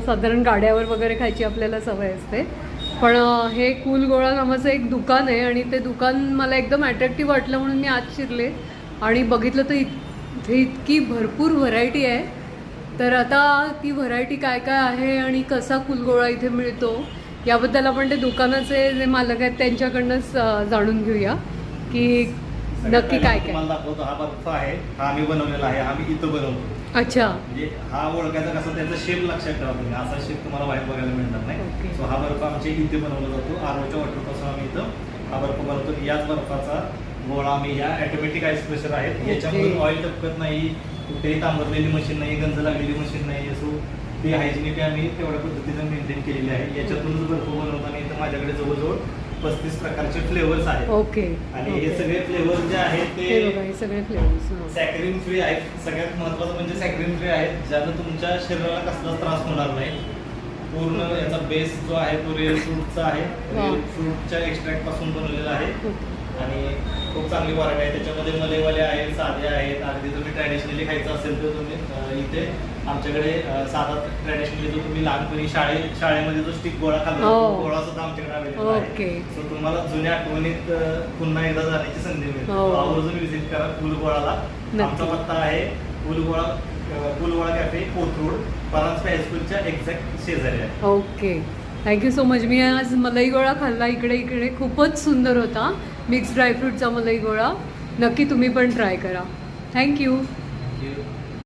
साधारण गाड्यावर वगैरे खायची आपल्याला सवय असते, पण हे कूल गोळा नावाचं एक दुकान आहे आणि ते दुकान मला एकदम अट्रॅक्टिव्ह वाटलं म्हणून मी आत शिरले आणि बघितलं तर इथे इतकी भरपूर व्हरायटी आहे. तर आता ती व्हरायटी काय काय आहे आणि कसा कुलगोळा इथे मिळतो याबद्दल आपण ते दुकानाचे जे मालक आहेत त्यांच्याकडनंच जाणून घेऊया की नक्की काय काय. मला दाखवतो. हा बर्फ आहे, हा आम्ही बनवलेला आहे, आम्ही इथं बनवतो. अच्छा, म्हणजे हा ओळखायचा कसं, त्याचा शेप लक्षात ठेवा तुम्ही. असा शेप तुम्हाला बाहेर बघायला मिळणार नाही. सो हा बर्फ आमच्या इथे बनवला जातो. आरोच्या वॉटरपासून आम्ही इथं हा बर्फ बनवतो. याच बर्फाचा गोळा आम्ही ह्या ऑटोमॅटिक आईस प्रेशर आहेत, याच्यामधून ऑइल टपकत नाही, कुठेही तांबरलेली मशीन नाही, गंज लागलेली मशीन नाही. सो ती हायजिनिटी आम्ही तेवढ्या पद्धतीनं मेंटेन केलेली आहे. याच्यातूनच बर्फ बनवताना इथं माझ्याकडे जवळजवळ 35 प्रकारचे फ्लेवर्स आहेत. ओके. आणि हे सगळे फ्लेवर्स जे आहेत ते सगळे फ्लेवर्स सॅक्रिन फ्री आहेत. सगळ्यात महत्त्वाचं म्हणजे सॅक्रिन फ्री आहेत, ज्यानं तुमच्या शरीराला कसलाच त्रास होणार नाही. पूर्ण याचा बेस जो आहे तो रिअल फ्रूटचा आहे, रिअल फ्रूटच्या एक्स्ट्रॅक्ट पासून बनवलेला आहे. आणि खूप चांगली व्हरायटी आहे. त्याच्यामध्ये मलेवाले आहेत, साधे आहेत. अगदी तुम्ही ट्रॅडिशनली खायचं असेल तर तुम्ही इथे आमच्याकडे साधा ट्रॅडिशनली जो तुम्ही लहानपणी शाळेमध्ये जो स्टिक गोळा खाल्ला गोळा सुद्धा आमच्याकडे अवेलेबल आहे. सो तुम्हाला जुन्या आठवणीत पुन्हा एकदा जाण्याची संधी मिळते. आवर्जून व्हिजिट करा कुलगोळाला. आमचा पत्ता आहे कुलगोळा कॅफे, कोथरूड, परांजपे हायस्कूलच्या एक्झॅक्ट शेजारी आहे. Okay, thank you so much. मी आज मलाई गोळा खाल्ला इकडे खूपच सुंदर होता. मिक्स ड्रायफ्रूटचा मलाई गोळा नक्की तुम्ही पण ट्राय करा. थँक्यू.